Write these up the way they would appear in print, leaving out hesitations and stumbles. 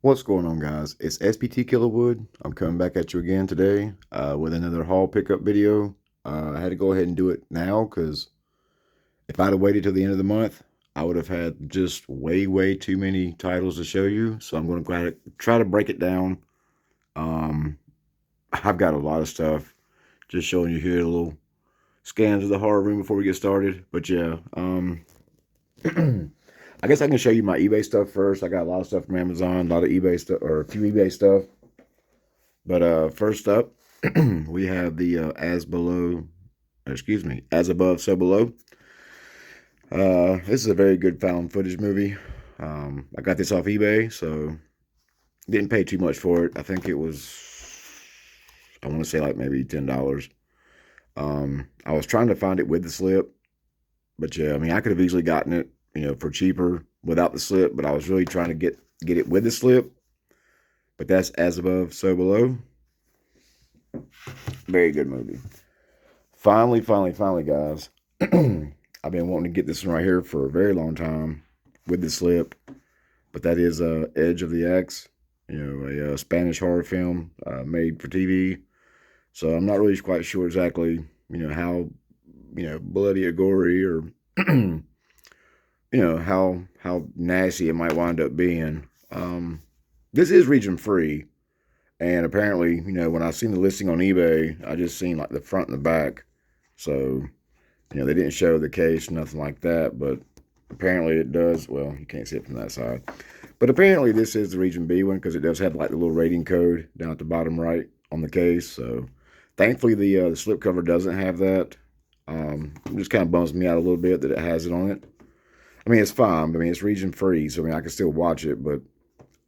What's going on, guys? It's SPT Killerwood. I'm coming back at you again today with another haul pickup video. I had to go ahead and do it now because if I'd have waited till the end of the month, I would have had just way too many titles to show you. So I'm going to try to break it down. I've got a lot of stuff. Just showing you here a little scans of the horror room before we get started. But yeah, I guess I can show you my eBay stuff first. I got a lot of stuff from Amazon, a lot of eBay stuff, or a few eBay stuff. But first up, we have the As Above, So Below. This is a very good found footage movie. I got this off eBay, so didn't pay too much for it. I think it was, I want to say like maybe $10. I was trying to find it with the slip, but yeah, I mean, I could have easily gotten it, for cheaper without the slip, but I was really trying to get it with the slip. But that's As Above, So Below. Very good movie. Finally, guys. I've been wanting to get this one right here for a very long time with the slip. But that is Edge of the Axe, a Spanish horror film made for TV. So I'm not really quite sure exactly, how, bloody or gory or, how nasty it might wind up being. This is region free. And apparently, when I seen the listing on eBay, I just seen like the front and the back. So, they didn't show the case, nothing like that. But apparently it does. Well, you can't see it from that side. But apparently this is the region B one because it does have like the little rating code down at the bottom right on the case. So, thankfully the slipcover doesn't have that. It just kind of bums me out a little bit that it has it on it. I mean, it's fine. I mean, it's region free, so I mean, I can still watch it, but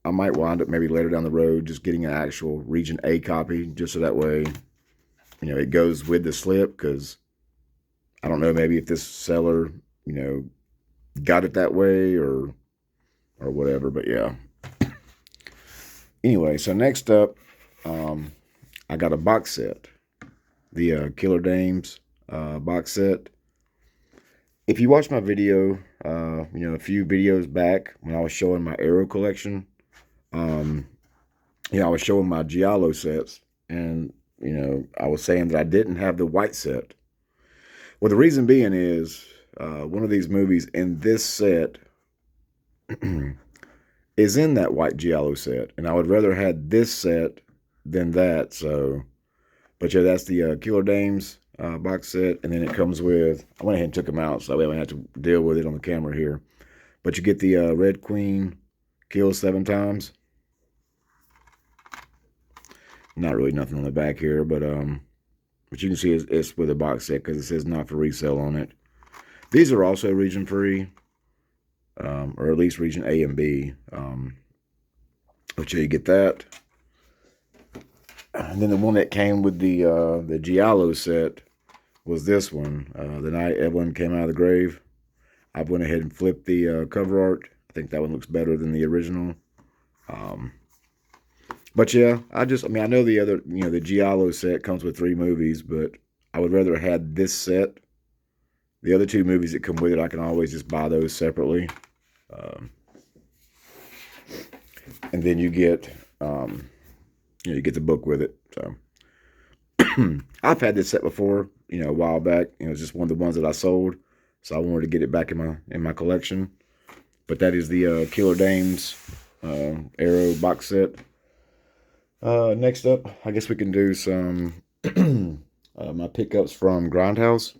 I might wind up maybe later down the road just getting an actual region A copy, just so that way, it goes with the slip, because I don't know, maybe if this seller, got it that way or whatever, but yeah. Anyway, so next up, I got a box set, the Killer Dames box set. If you watch my video, a few videos back when I was showing my Arrow collection, I was showing my Giallo sets, and, I was saying that I didn't have the white set. Well, the reason being is, one of these movies in this set is in that white Giallo set, and I would rather have this set than that, so, but yeah, that's the Killer Dames box set, and then it comes with, I went ahead and took them out, so that way I wouldn't have to deal with it on the camera here, but you get the Red Queen kills 7 times. Not really nothing on the back here, but you can see it's with a box set because it says not for resale on it. These are also region free, or at least region A and B. But yeah, you get that. And then the one that came with the Giallo set was this one. The night Evelyn came out of the grave. I went ahead and flipped the cover art. I think that one looks better than the original. But yeah, I know the other, the Giallo set comes with 3 movies, but I would rather have had this set. The other 2 movies that come with it, I can always just buy those separately. And then you get, you get the book with it. So I've had this set before, a while back. It's just one of the ones that I sold, so I wanted to get it back in my collection. But that is the Killer Dames Arrow box set. Next up, I guess we can do some my pickups from Grindhouse.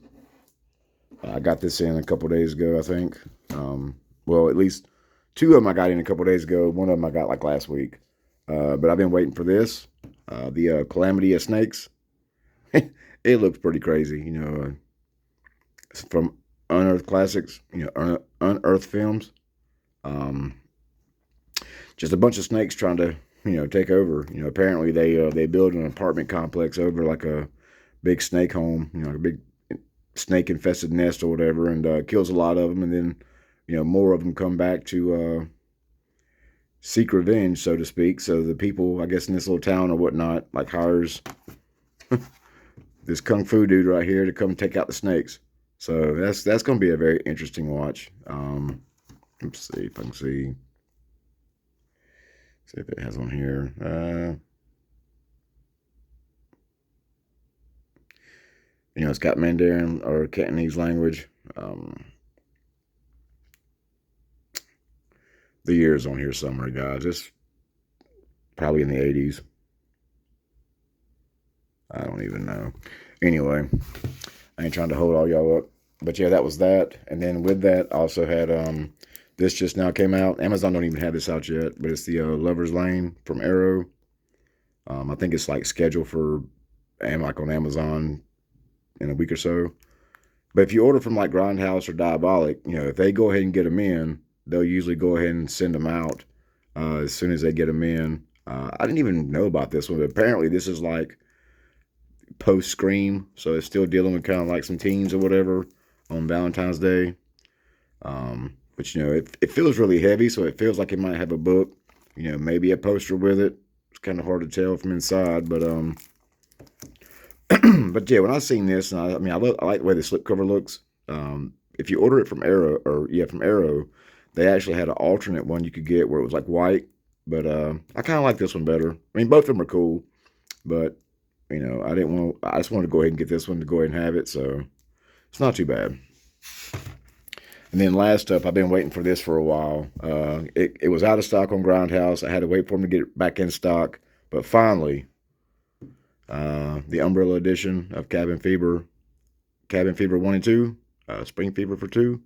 I got this in a couple days ago, I think. Well, at least 2 of them I got in a couple days ago. One of them I got like last week. But I've been waiting for this. The Calamity of Snakes. It looks pretty crazy, it's from Unearthed Classics, Unearthed Films. Just a bunch of snakes trying to, take over. Apparently they build an apartment complex over like a big snake home, a big snake infested nest or whatever, and kills a lot of them, and then, more of them come back to seek revenge, so to speak. So the people, I guess, in this little town or whatnot, like hires this kung fu dude right here to come take out the snakes. So that's going to be a very interesting watch. Let's see if I can see. See if it has on here. It's got Mandarin or Cantonese language. The year's on here somewhere, guys. It's probably in the 80s. I don't even know. Anyway, I ain't trying to hold all y'all up. But yeah, that was that. And then with that, I also had this just now came out. Amazon don't even have this out yet, but it's the Lover's Lane from Arrow. I think it's like scheduled for like on Amazon in a week or so. But if you order from like Grindhouse or Diabolic, if they go ahead and get them in, they'll usually go ahead and send them out as soon as they get them in. I didn't even know about this one, but apparently this is like post-Scream, so it's still dealing with kind of like some teens or whatever on Valentine's Day. But it feels really heavy, so it feels like it might have a book, maybe a poster with it. It's kind of hard to tell from inside, but but yeah, when I seen this, and I like the way the slipcover looks. If you order it from Arrow, from Arrow, they actually had an alternate one you could get where it was like white, but I kind of like this one better. I mean, both of them are cool, but I just wanted to go ahead and get this one to go ahead and have it, so it's not too bad. And then last up, I've been waiting for this for a while. It was out of stock on Grindhouse. I had to wait for them to get it back in stock, but finally, the Umbrella edition of Cabin Fever 1 and 2, Spring Fever for 2.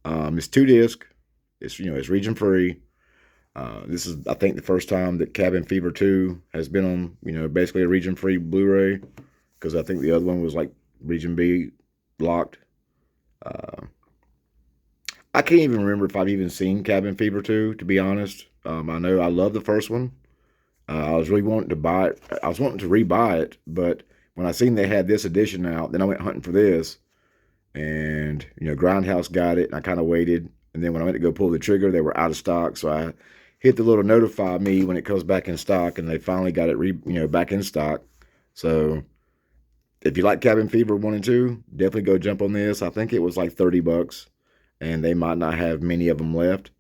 It's 2 disc. It's it's region free. This is, I think, the first time that Cabin Fever 2 has been on, basically a region-free Blu-ray, because I think the other one was like region B locked. I can't even remember if I've even seen Cabin Fever 2, to be honest. I know I love the first one. I was really wanting to buy it. I was wanting to rebuy it, but when I seen they had this edition out, then I went hunting for this, and Grindhouse got it, and I kind of waited, and then when I went to go pull the trigger, they were out of stock, so I hit the little notify me when it comes back in stock, and they finally got it back in stock. So if you like Cabin Fever 1 and 2, definitely go jump on this. I think it was like $30, and they might not have many of them left,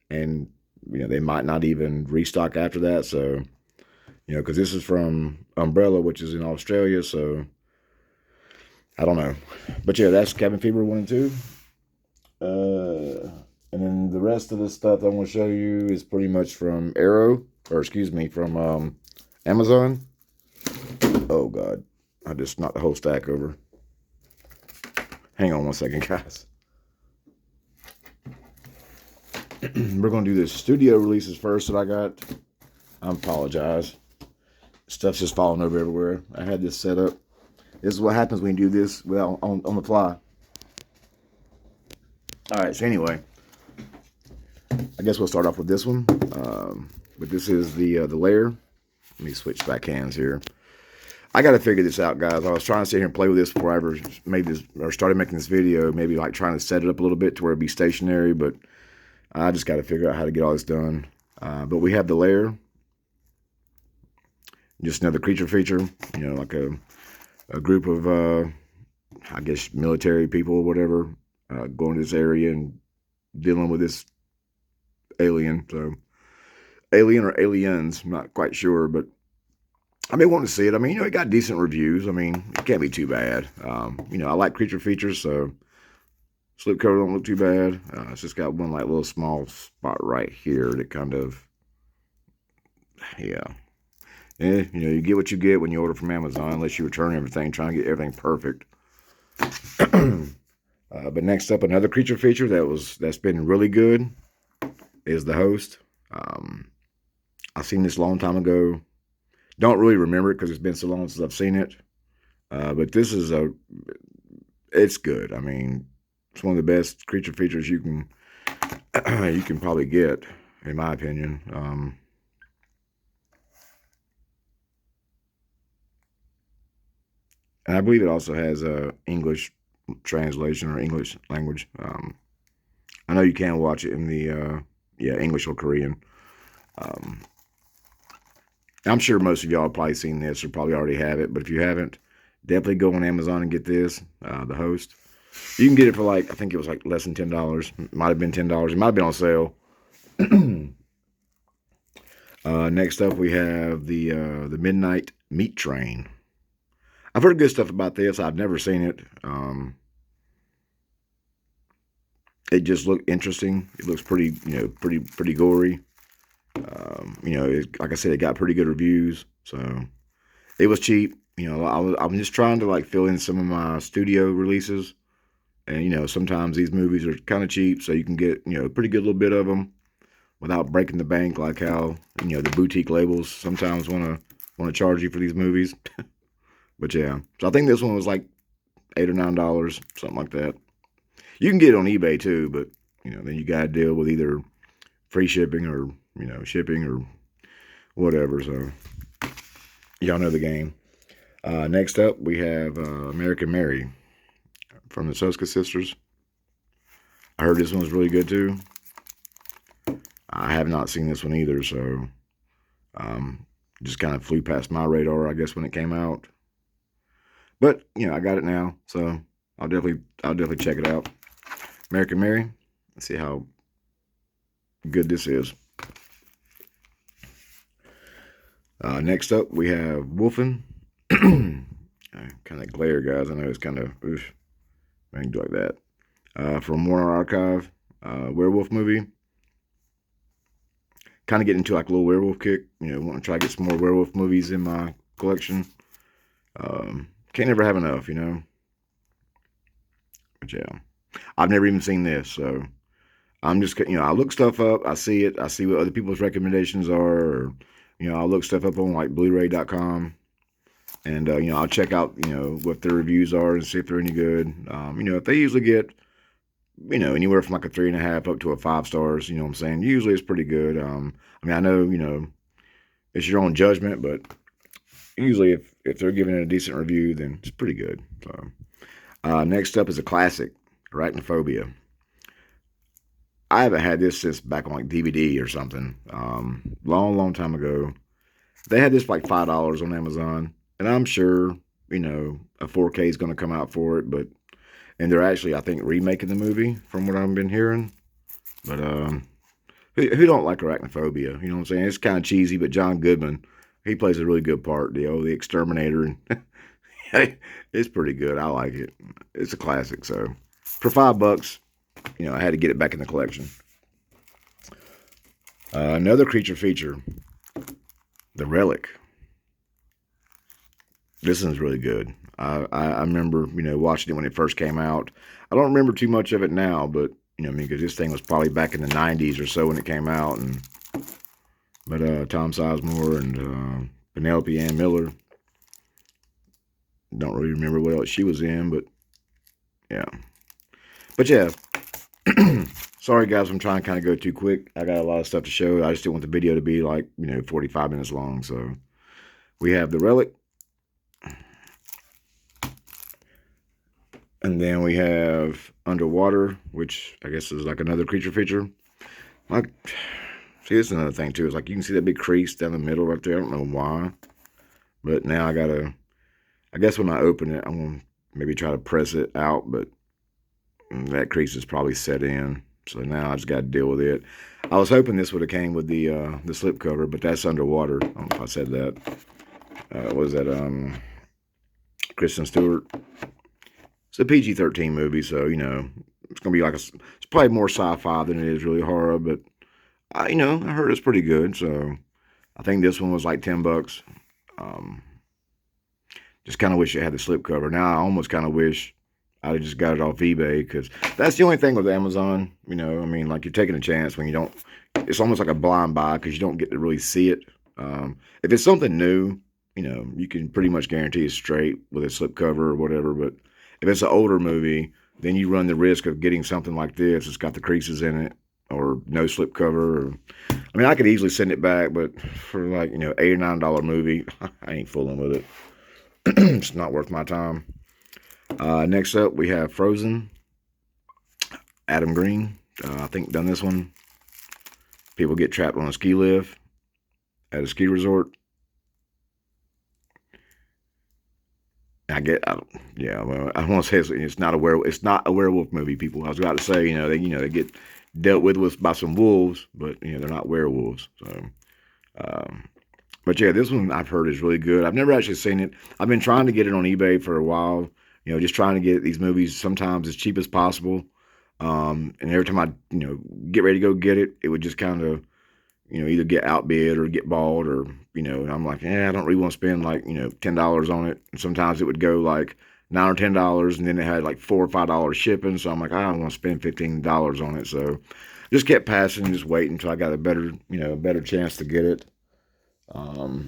and they might not even restock after that. So because this is from Umbrella, which is in Australia, so I don't know. But yeah, that's Cabin Fever 1 and 2. And then the rest of the stuff I'm going to show you is pretty much from from Amazon. Oh, God. I just knocked the whole stack over. Hang on one second, guys. We're going to do the studio releases first that I got. I apologize. Stuff's just falling over everywhere. I had this set up. This is what happens when you do this without on the fly. All right, so anyway, I guess we'll start off with this one. But this is the layer. Let me switch back hands here. I got to figure this out, guys. I was trying to sit here and play with this before I ever made this or started making this video. Maybe like trying to set it up a little bit to where it'd be stationary, but I just got to figure out how to get all this done. But we have the layer. Just another creature feature, like a group of, I guess, military people or whatever, going to this area and dealing with this alien. So, alien or aliens, I'm not quite sure, but I may want to see it. I mean, it got decent reviews. I mean, it can't be too bad. I like creature features, so slipcover don't look too bad. It's just got one like little small spot right here that kind of, yeah. You get what you get when you order from Amazon, unless you return everything, trying to get everything perfect. But next up, another creature feature that's been really good is the Host. I seen this a long time ago. Don't really remember it because it's been so long since I've seen it. But this is it's good. I mean, it's one of the best creature features you can probably get, in my opinion. And I believe it also has a English translation or English language. I know you can watch it in the English or Korean. I'm sure most of y'all have probably seen this or probably already have it, but if you haven't, definitely go on Amazon and get this, the Host. You can get it for I think it was like less than $10. It might have been $10. It might have been on sale. Next up, we have the Midnight Meat Train. I've heard good stuff about this. I've never seen it. It just looked interesting. It looks pretty, pretty gory. Like I said, it got pretty good reviews, so it was cheap. I'm just trying to like fill in some of my studio releases, and sometimes these movies are kind of cheap, so you can get a pretty good little bit of them without breaking the bank, like how the boutique labels sometimes want to charge you for these movies. But yeah, so I think this one was like $8 or $9, something like that. You can get it on eBay too, but then you got to deal with either free shipping or shipping or whatever. So y'all know the game. Next up, we have American Mary from the Soska sisters. I heard this one was really good too. I have not seen this one either, so just kind of flew past my radar, I guess, when it came out. But I got it now, so I'll definitely check it out. American Mary. Let's see how good this is. Next up, we have Wolfen. Kind of glare, guys. I know it's kind of oof. I can do like that. From Warner Archive, werewolf movie. Kind of getting into like a little werewolf kick. Want to try to get some more werewolf movies in my collection. Can't never have enough, But yeah, I've never even seen this, so I'm just, I look stuff up. I see it. I see what other people's recommendations are. Or, I'll look stuff up on like Blu-ray.com. And, I'll check out, what their reviews are and see if they're any good. If they usually get, anywhere from like a 3.5 up to a 5 stars, you know what I'm saying? Usually it's pretty good. I know, it's your own judgment, but usually if they're giving it a decent review, then it's pretty good. So, next up is a classic, Arachnophobia. I haven't had this since back on like DVD or something. Long time ago. They had this for like $5 on Amazon. And I'm sure, a 4K is going to come out for it, and they're actually, I think, remaking the movie from what I've been hearing. But who don't like Arachnophobia? You know what I'm saying? It's kind of cheesy, but John Goodman, he plays a really good part. The exterminator, and it's pretty good. I like it. It's a classic. So for $5, I had to get it back in the collection. Another creature feature, the Relic. This one's really good. I remember, watching it when it first came out. I don't remember too much of it now, but, because this thing was probably back in the 90s or so when it came out. But Tom Sizemore and Penelope Ann Miller. Don't really remember what else she was in, but, yeah. But, yeah. Sorry, guys, I'm trying to kind of go too quick. I got a lot of stuff to show. I just didn't want the video to be like, 45 minutes long. So, we have the Relic. And then we have Underwater, which I guess is like another creature feature. Like, see, this is another thing too. It's like you can see that big crease down the middle right there. I don't know why. But now I guess when I open it, I'm going to maybe try to press it out. But that crease is probably set in. So now I just got to deal with it. I was hoping this would have came with the slipcover, but that's Underwater. I don't know if I said that. What was that? Kristen Stewart. It's a PG-13 movie, so, it's going to be like it's probably more sci-fi than it is really horror, but, I heard it's pretty good, so I think this one was like $10. Just kind of wish it had the slipcover. Now, I almost kind of wish I just got it off eBay, because that's the only thing with Amazon, like you're taking a chance when you don't, it's almost like a blind buy, because you don't get to really see it. If it's something new, you can pretty much guarantee it's straight with a slipcover or whatever, but if it's an older movie, then you run the risk of getting something like this. It's got the creases in it or no slipcover. I could easily send it back, but for like, $8 or $9 movie, I ain't fooling with it. It's not worth my time. Next up, we have Frozen. Adam Green, I think, done this one. People get trapped on a ski lift at a ski resort. I want to say it's not a werewolf movie, people. I was about to say, they get dealt with by some wolves, but they're not werewolves. So Um, but yeah, this one I've heard is really good. I've never actually seen it. I've been trying to get it on eBay for a while. Just trying to get these movies sometimes as cheap as possible. And every time I, get ready to go get it, it would just kind of, either get outbid or get bought or, and I'm like, I don't really want to spend like, $10 on it. And sometimes it would go like $9 or $10 and then it had like $4 or $5 shipping. So I'm like, I don't want to spend $15 on it. So just kept passing, just waiting until I got a better chance to get it. All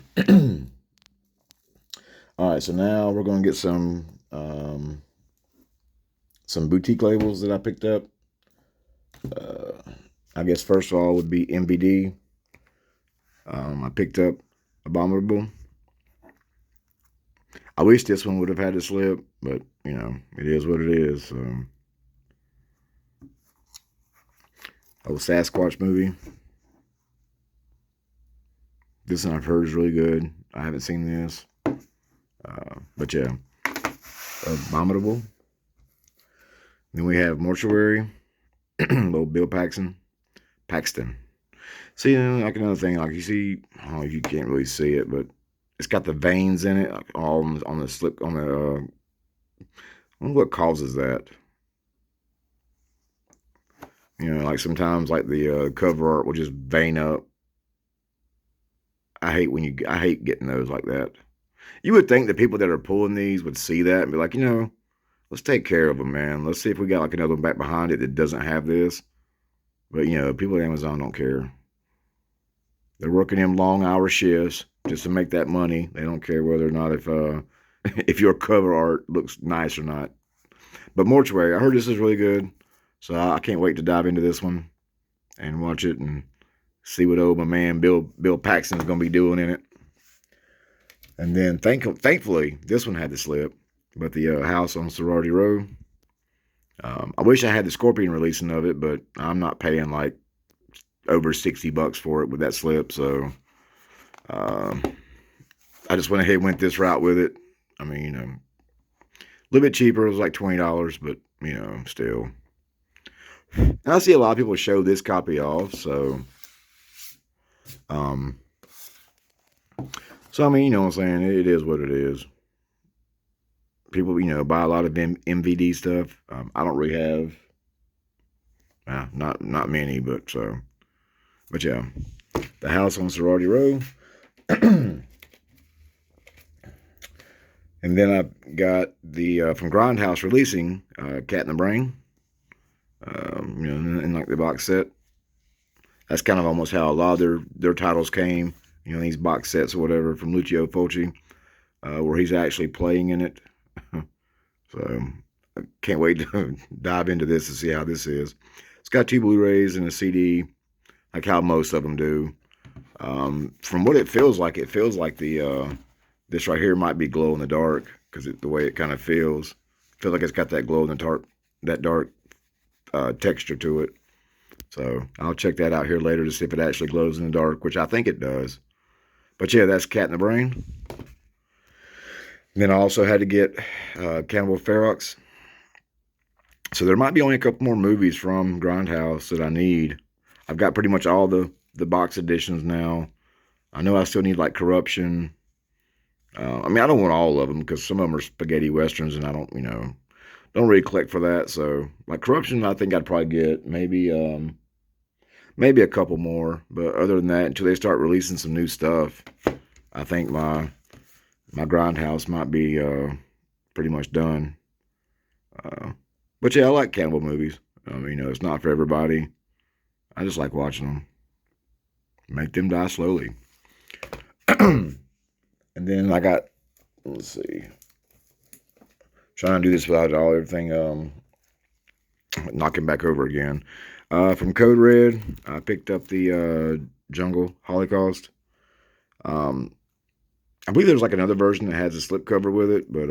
right, so now we're going to get some boutique labels that I picked up. I guess first of all would be MVD. I picked up Abominable. I wish this one would have had a slip, but it is what it is. Old Sasquatch movie. This one I've heard is really good. I haven't seen this, but yeah, Abominable. Then we have Mortuary. Little Bill Paxton. See, like another thing, like you see, I don't know if you can't really see it, but it's got the veins in it, like all on the slip, on the, I wonder what causes that. Like sometimes like the cover art will just vein up. I hate getting those like that. You would think the people that are pulling these would see that and be like, let's take care of them, man. Let's see if we got like another one back behind it that doesn't have this. But people at Amazon don't care. They're working them long hour shifts just to make that money. They don't care whether or not if if your cover art looks nice or not. But Mortuary, I heard this is really good, so I can't wait to dive into this one and watch it and see what my man Bill Paxton's gonna be doing in it. And then thankfully this one had to slip, but the House on Sorority Row. I wish I had the Scorpion releasing of it, but I'm not paying like over $60 for it with that slip, so I just went ahead and went this route with it. I mean, a little bit cheaper. It was like $20, but still. And I see a lot of people show this copy off, so I mean, you know what I'm saying? It is what it is. People, buy a lot of MVD stuff. I don't really have, not many, but yeah, the House on Sorority Row. And then I got the from Grindhouse releasing Cat in the Brain. In like the box set. That's kind of almost how a lot of their titles came. These box sets or whatever from Lucio Fulci, where he's actually playing in it. So I can't wait to dive into this to see how this is. It's got 2 Blu-rays and a CD, like how most of them do. From what it feels like the this right here might be glow in the dark because the way it kind of feels. I feel like it's got that glow in the dark texture to it. So I'll check that out here later to see if it actually glows in the dark, which I think it does. But yeah, that's Cat in the Brain. And then I also had to get Cannibal Fury. So there might be only a couple more movies from Grindhouse that I need. I've got pretty much all the box editions now. I know I still need like Corruption. I mean, I don't want all of them because some of them are spaghetti westerns and I don't, don't really collect for that. So like Corruption, I think I'd probably get maybe a couple more. But other than that, until they start releasing some new stuff, I think my Grindhouse might be pretty much done. But yeah, I like cannibal movies. It's not for everybody. I just like watching them. Make them die slowly. And then I got, let's see, trying to do this without everything knocking back over again. From Code Red, I picked up the Jungle Holocaust. I believe there's like another version that has a slipcover with it, but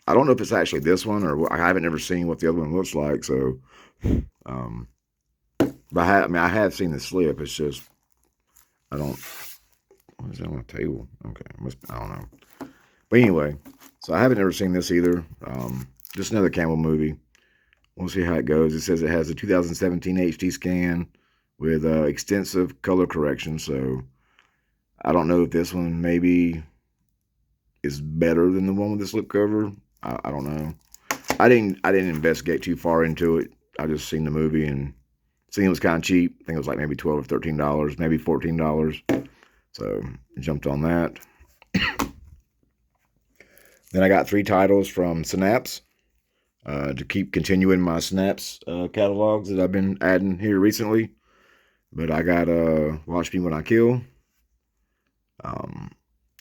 I don't know if it's actually this one or I haven't ever seen what the other one looks like. So, but I have seen the slip. It's just I don't. What is that on the table? Okay, I don't know. But anyway, so I haven't ever seen this either. Just another Campbell movie. We'll see how it goes. It says it has a 2017 HD scan with extensive color correction. So I don't know if this one maybe is better than the one with the slipcover. I don't know. I didn't investigate too far into it. I just seen the movie and seen it was kind of cheap. I think it was like maybe $12 or $13, maybe $14. So jumped on that. Then I got 3 titles from Synapse to keep continuing my Synapse catalogs that I've been adding here recently. But I got Watch Me When I Kill.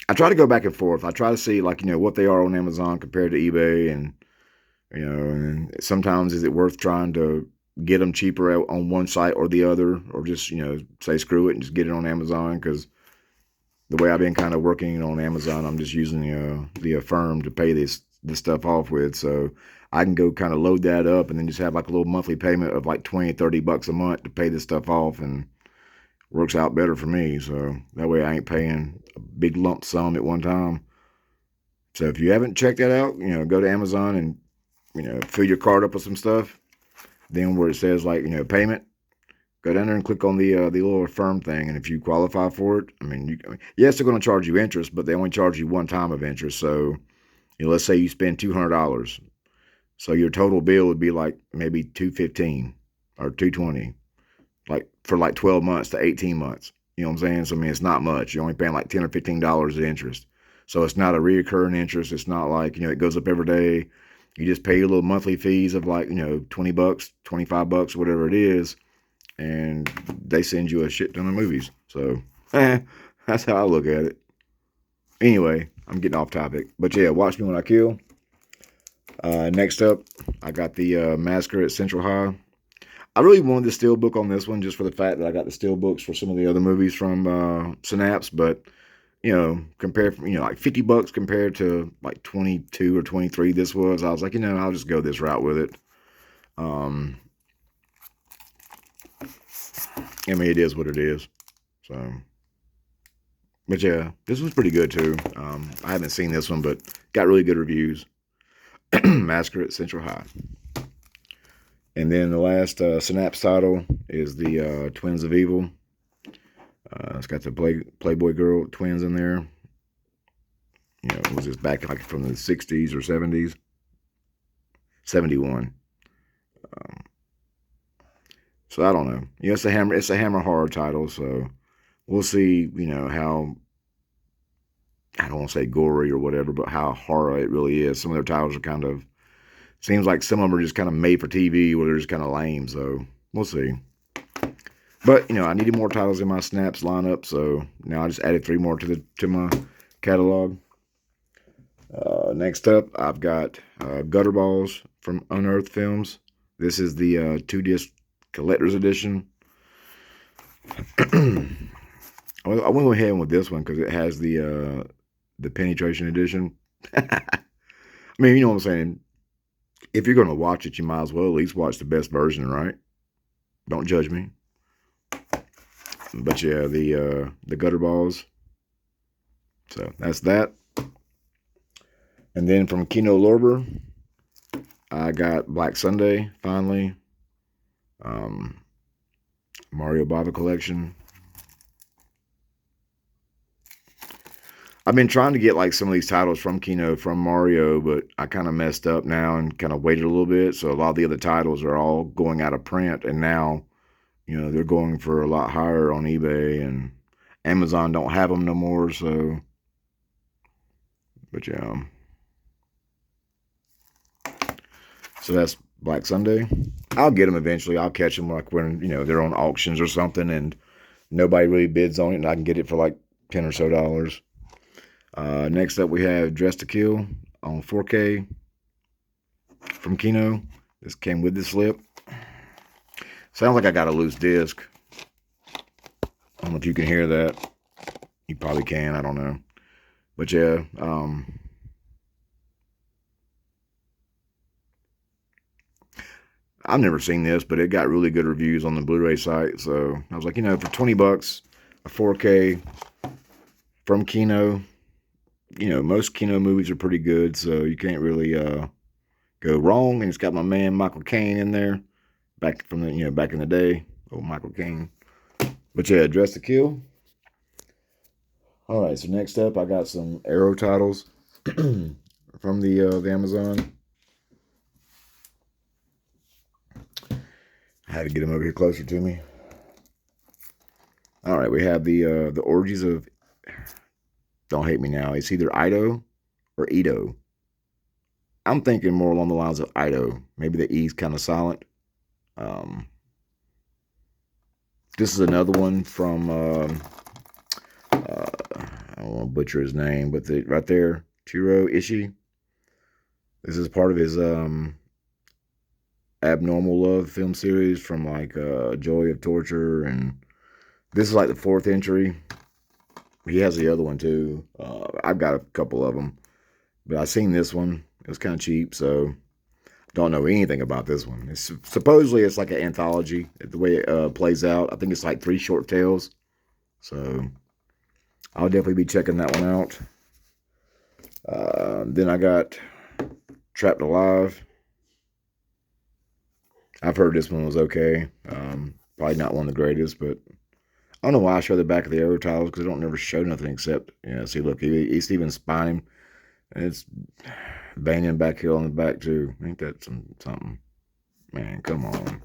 I try to go back and forth. I try to see like what they are on Amazon compared to eBay, and and sometimes is it worth trying to get them cheaper on one site or the other, or just say screw it and just get it on Amazon, because the way I've been kind of working on Amazon, I'm just using the Affirm to pay this stuff off with, so I can go kind of load that up and then just have like a little monthly payment of like $20-$30 a month to pay this stuff off, and works out better for me. So that way I ain't paying a big lump sum at one time. So if you haven't checked that out, go to Amazon and fill your card up with some stuff. Then where it says like payment, go down there and click on the little Affirm thing, and if you qualify for it, yes, they're going to charge you interest, but they only charge you one time of interest. So, let's say you spend $200, so your total bill would be like maybe $215 or $220, like for like 12 months to 18 months. You know what I'm saying? So it's not much. You're only paying like $10 or $15 in interest. So it's not a reoccurring interest. It's not like it goes up every day. You just pay your little monthly fees of like $20, $25, whatever it is, and they send you a shit ton of movies. So that's how I look at it. Anyway, I'm getting off topic, but yeah, Watch Me When I Kill. Next up, I got the Massacre at Central High. I really wanted the steelbook on this one just for the fact that I got the steelbooks for some of the other movies from Synapse, but compared from like $50 compared to like 22 or 23 this was, I was like, I'll just go this route with it. It is what it is. So, but yeah, this was pretty good too. I haven't seen this one, but got really good reviews. Massacre at Central High. And then the last Synapse title is the Twins of Evil. It's got the Playboy Girl twins in there. It was just back like from the 60s or 70s. 71. So I don't know. It's a Hammer horror title, so we'll see, how, I don't want to say gory or whatever, but how horror it really is. Some of their titles are kind of, seems like some of them are just kind of made for TV, or they're just kind of lame, so we'll see. But, I needed more titles in my Snaps lineup, so now I just added 3 more to my catalog. Next up, I've got Gutterballs from Unearthed Films. This is the 2-disc collector's edition. I went ahead with this one because it has the penetration edition. You know what I'm saying? If you're going to watch it, you might as well at least watch the best version, right? Don't judge me. But yeah, the Gutterballs. So that's that. And then from Kino Lorber, I got Black Sunday, finally. Mario Bava collection. I've been trying to get like some of these titles from Kino, from Mario, but I kind of messed up now and kind of waited a little bit. So a lot of the other titles are all going out of print, and now, they're going for a lot higher on eBay, and Amazon don't have them no more. So, but yeah. So that's Black Sunday. I'll get them eventually. I'll catch them like when, they're on auctions or something and nobody really bids on it, and I can get it for like $10 or so. Next up, we have Dress to Kill on 4K from Kino. This came with the slip. Sounds like I got a loose disc. I don't know if you can hear that. You probably can. I don't know. But yeah, I've never seen this, but it got really good reviews on the Blu-ray site. So I was like, for $20, a 4K from Kino, most Kino movies are pretty good, so you can't really go wrong. And it's got my man Michael Caine in there, back from the back in the day, old Michael Caine. But yeah, Dress to Kill. All right, so next up, I got some Arrow titles from the Amazon. I had to get them over here closer to me. All right, we have the Orgies of. Don't hate me now. It's either Ido or Edo. I'm thinking more along the lines of Ido. Maybe the E's kind of silent. Um, this is another one from. I don't want to butcher his name, but right there, Chiro Ishii. This is part of his Abnormal Love film series from like Joy of Torture, and this is like the fourth entry. He has the other one too. I've got a couple of them, but I seen this one. It was kind of cheap, so don't know anything about this one. Supposedly it's like an anthology. The way it plays out, I think it's like 3 short tales. So I'll definitely be checking that one out. Then I got Trapped Alive. I've heard this one was okay. Probably not one of the greatest, but I don't know why I show the back of the Arrow titles because they don't never show nothing except, see, look, he's even spine, and it's banging back here on the back too. Ain't that something? Man, come on.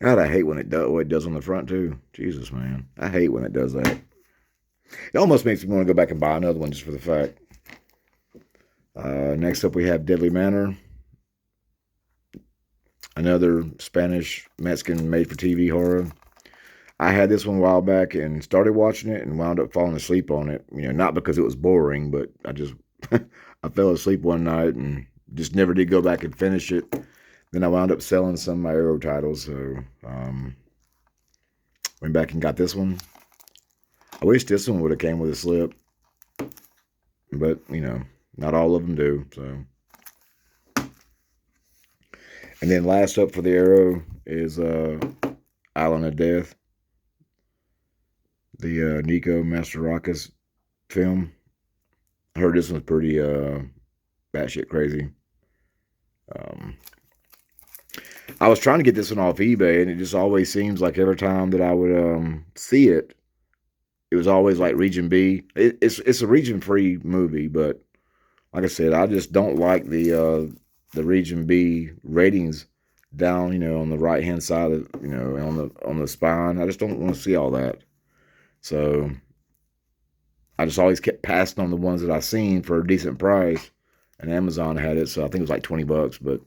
God, I hate when it does what it does on the front too. Jesus, man, I hate when it does that. It almost makes me want to go back and buy another one just for the fact. Next up, we have Deadly Manor. Another Spanish Mexican made-for-TV horror. I had this one a while back and started watching it and wound up falling asleep on it. Not because it was boring, but I just I fell asleep one night and just never did go back and finish it. Then I wound up selling some of my Arrow titles, so went back and got this one. I wish this one would have came with a slip, but not all of them do. So, and then last up for the Arrow is Island of Death, the Nico Mastorakis film. I heard this one's pretty batshit crazy. I was trying to get this one off eBay, and it just always seems like every time that I would see it, it was always like Region B. It's a region free movie, but like I said, I just don't like the Region B ratings down, on the right hand side of, on the spine. I just don't want to see all that. So I just always kept passing on the ones that I seen for a decent price, and Amazon had it, so I think it was like $20, but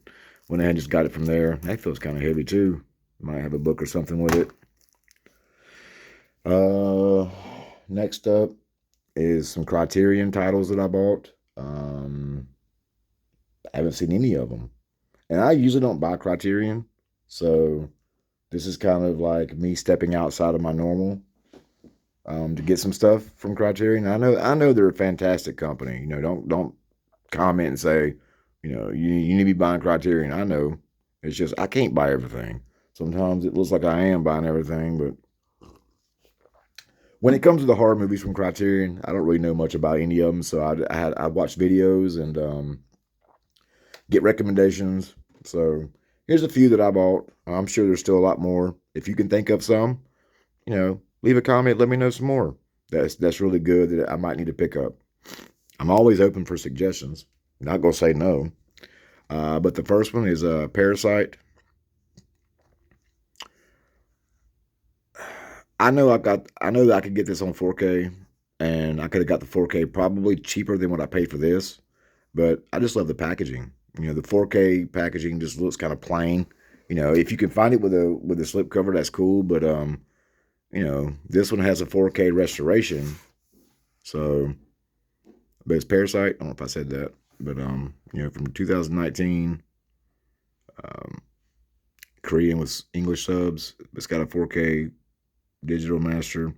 went ahead and just got it from there. That feels kind of heavy too. Might have a book or something with it. Next up is some Criterion titles that I bought. I haven't seen any of them, and I usually don't buy Criterion, so this is kind of like me stepping outside of my normal to get some stuff from Criterion. I know they're a fantastic company. Don't comment and say, you need to be buying Criterion. I know. It's just I can't buy everything. Sometimes it looks like I am buying everything, but when it comes to the horror movies from Criterion, I don't really know much about any of them. So I watched videos and get recommendations. So here's a few that I bought. I'm sure there's still a lot more. If you can think of some, leave a comment. Let me know some more. That's really good that I might need to pick up. I'm always open for suggestions. Not gonna say no. But the first one is Parasite. I know that I could get this on 4K, and I could have got the 4K probably cheaper than what I paid for this. But I just love the packaging. The 4K packaging just looks kind of plain. If you can find it with a slip cover, that's cool. But this one has a 4K restoration. So, but it's Parasite. I don't know if I said that, but from 2019, Korean with English subs. It's got a 4K digital master.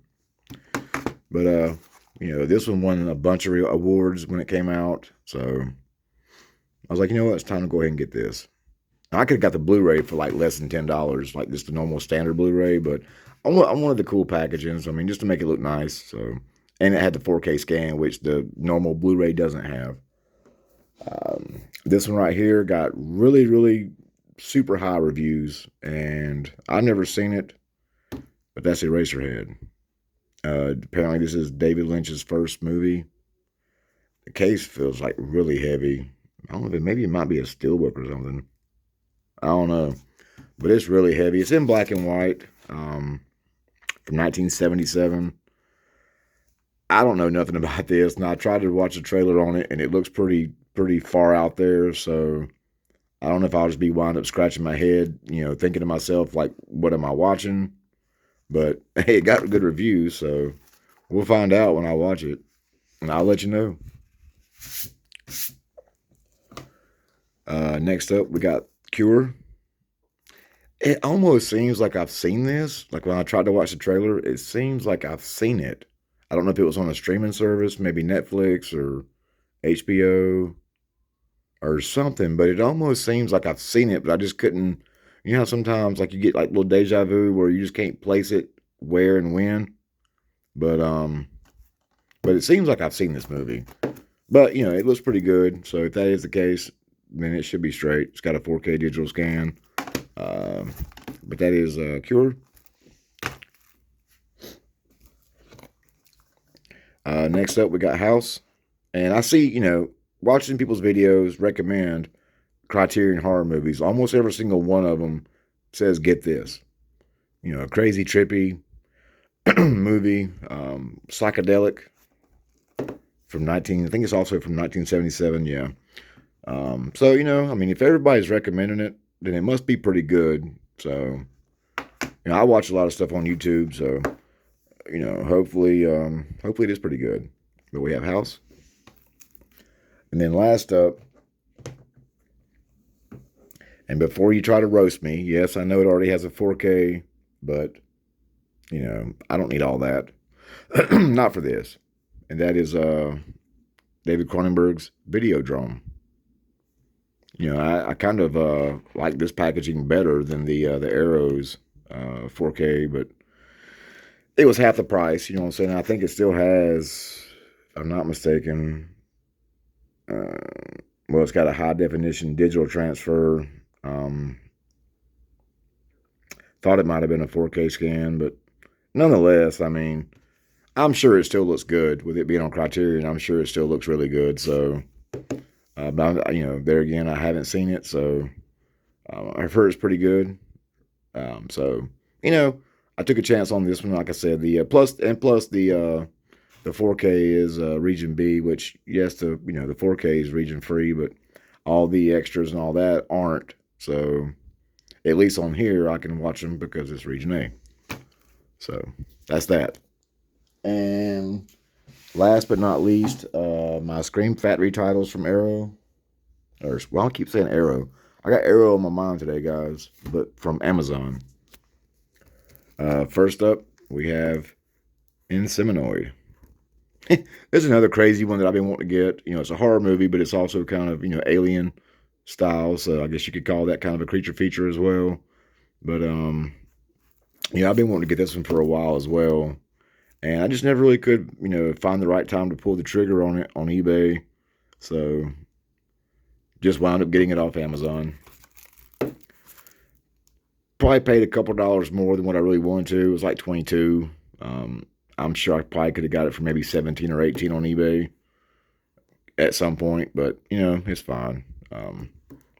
But this one won a bunch of awards when it came out. So I was like, you know what? It's time to go ahead and get this. Now, I could have got the Blu-ray for like less than $10, like just the normal standard Blu-ray, but I wanted the cool packaging. So, just to make it look nice. So, and it had the 4K scan, which the normal Blu-ray doesn't have. This one right here got really, really super high reviews, and I've never seen it, but that's Eraserhead. Apparently this is David Lynch's first movie. The case feels like really heavy. I don't know if maybe it might be a steelbook or something. I don't know. But it's really heavy. It's in black and white from 1977. I don't know nothing about this. And I tried to watch a trailer on it, and it looks pretty far out there. So I don't know if I'll just be wound up scratching my head, thinking to myself, like, what am I watching? But hey, it got good reviews, so we'll find out when I watch it. And I'll let you know. Next up, we got Cure. It almost seems like I've seen this. Like when I tried to watch the trailer, it seems like I've seen it. I don't know if it was on a streaming service, maybe Netflix or HBO or something, but it almost seems like I've seen it, but I just couldn't. You know how sometimes like you get like little deja vu where you just can't place it where and when. But it seems like I've seen this movie. But it looks pretty good. So if that is the case, then it should be straight. It's got a 4K digital scan. But that is Cure. Next up, we got House. And I see, watching people's videos recommend Criterion horror movies. Almost every single one of them says, get this. A crazy, trippy movie, psychedelic from I think it's also from 1977, yeah. So, if everybody's recommending it, then it must be pretty good. So, I watch a lot of stuff on YouTube, so, hopefully it is pretty good. But we have House. And then last up, and before you try to roast me, yes, I know it already has a 4K, but, I don't need all that. Not for this. And that is David Cronenberg's Videodrome. I kind of like this packaging better than the Arrow's 4K, but it was half the price. You know what I'm saying? I think it still has, if I'm not mistaken, it's got a high definition digital transfer. Thought it might have been a 4K scan, but nonetheless, I'm sure it still looks good with it being on Criterion. I'm sure it still looks really good. So, but there again, I haven't seen it, so I've heard it's pretty good. So I took a chance on this one. Like I said, the plus the 4K is region B, which yes, the 4K is region free, but all the extras and all that aren't. So at least on here, I can watch them because it's region A. So that's that. And last but not least, my Scream Factory titles from Arrow. I keep saying Arrow. I got Arrow on my mind today, guys, but from Amazon. First up, we have Seminoid. There's another crazy one that I've been wanting to get. It's a horror movie, but it's also kind of, alien style. So I guess you could call that kind of a creature feature as well. But, I've been wanting to get this one for a while as well. And I just never really could, find the right time to pull the trigger on it on eBay. So just wound up getting it off Amazon. Probably paid a couple dollars more than what I really wanted to. It was like $22. I'm sure I probably could have got it for maybe 17 or 18 on eBay at some point, but it's fine.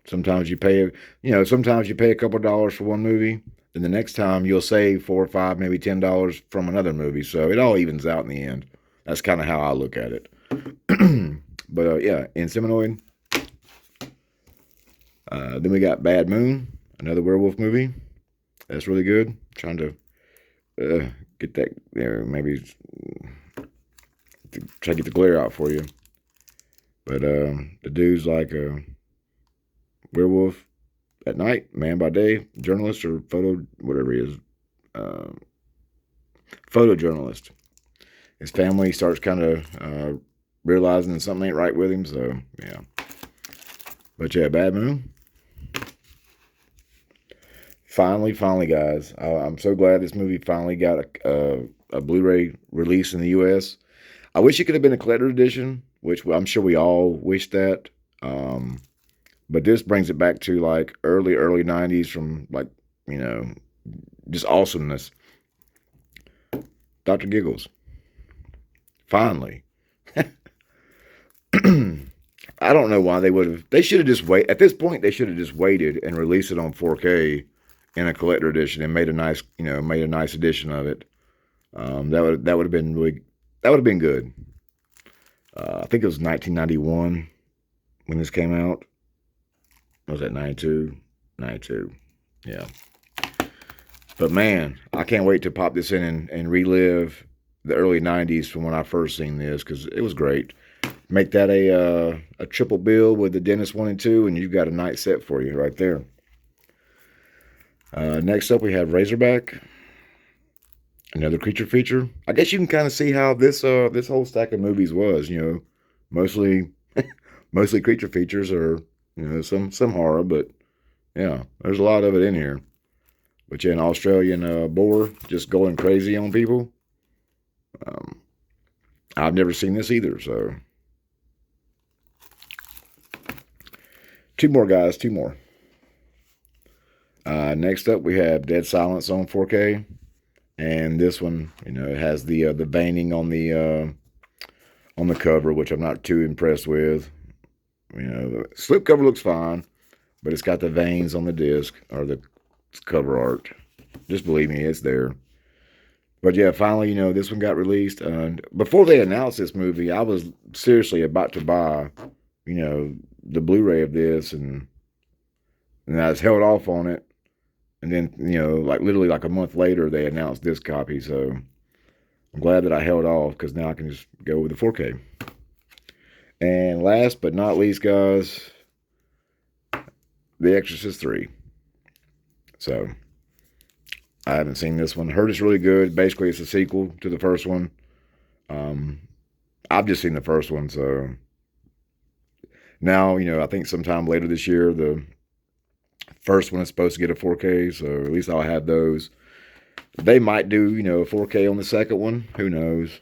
Sometimes you pay, a couple dollars for one movie, then the next time you'll save $4 or $5, maybe $10 from another movie. So it all evens out in the end. That's kind of how I look at it. But yeah, Seminoid. Then we got Bad Moon, another werewolf movie. That's really good. Trying to get that there, maybe try to get the glare out for you. But the dude's like a werewolf at night, man by day, journalist or whatever he is, photojournalist. His family starts kind of realizing that something ain't right with him, so yeah. But yeah, Bad Moon. Finally, guys. I'm so glad this movie finally got a Blu-ray release in the U.S. I wish it could have been a collector edition, which I'm sure we all wish that. But this brings it back to like early 90s from like, just awesomeness. Dr. Giggles. Finally. I don't know why they would have. They should have just wait. At this point, they should have just waited and released it on 4K in a collector edition and made a nice, made a nice edition of it. That would have been really, that would have been good. I think it was 1991 when this came out. Was that 92? 92. Yeah. But man, I can't wait to pop this in and relive the early 90s from when I first seen this, because it was great. Make that a triple bill with the Dentist 1 and 2, and you've got a night set for you right there. Next up, we have Razorback. Another creature feature. I guess you can kind of see how this whole stack of movies was, mostly mostly creature features, or some horror, but yeah, there's a lot of it in here. But yeah, an Australian boar just going crazy on people. I've never seen this either, so two more, guys, two more. Next up, we have Dead Silence on 4K. And this one, it has the veining on the cover, which I'm not too impressed with. The slipcover looks fine, but it's got the veins on the disc, or the cover art. Just believe me, it's there. But yeah, finally, this one got released. And before they announced this movie, I was seriously about to buy, the Blu-ray of this, and I was held off on it. And then, like literally like a month later, they announced this copy. So I'm glad that I held off, because now I can just go with the 4K. And last but not least, guys, The Exorcist III. So I haven't seen this one. Heard it's really good. Basically, it's a sequel to the first one. I've just seen the first one. So now, I think sometime later this year, the first one is supposed to get a 4K, so at least I'll have those. They might do, a 4K on the second one. Who knows?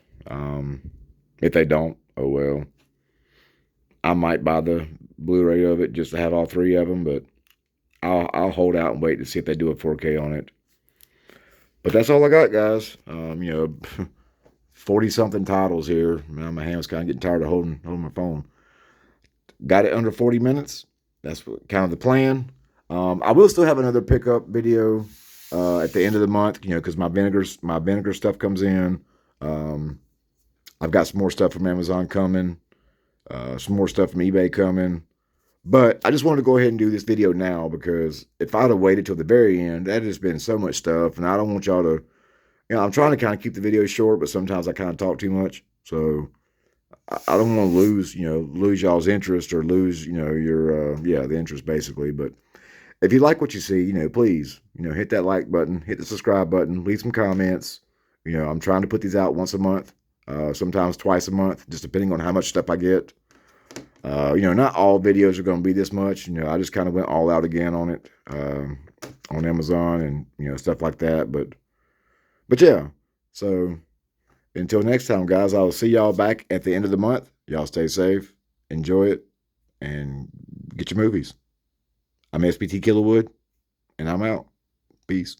If they don't, oh well. I might buy the Blu-ray of it just to have all three of them, but I'll hold out and wait to see if they do a 4K on it. But that's all I got, guys. 40-something titles here. Man, my hand's kind of getting tired of holding my phone. Got it under 40 minutes. That's kind of the plan. I will still have another pickup video at the end of the month, because my vinegar stuff comes in. I've got some more stuff from Amazon coming, some more stuff from eBay coming. But I just wanted to go ahead and do this video now, because if I'd have waited till the very end, that has been so much stuff, and I don't want y'all to, I'm trying to kind of keep the video short, but sometimes I kind of talk too much. So I don't want to lose y'all's interest, or lose, your, the interest basically. But if you like what you see, please, hit that like button, hit the subscribe button, leave some comments. I'm trying to put these out once a month, sometimes twice a month, just depending on how much stuff I get. Not all videos are going to be this much. I just kind of went all out again on it, on Amazon and, stuff like that. But yeah, so until next time, guys, I'll see y'all back at the end of the month. Y'all stay safe, enjoy it, and get your movies. I'm SPT Killerwood, and I'm out. Peace.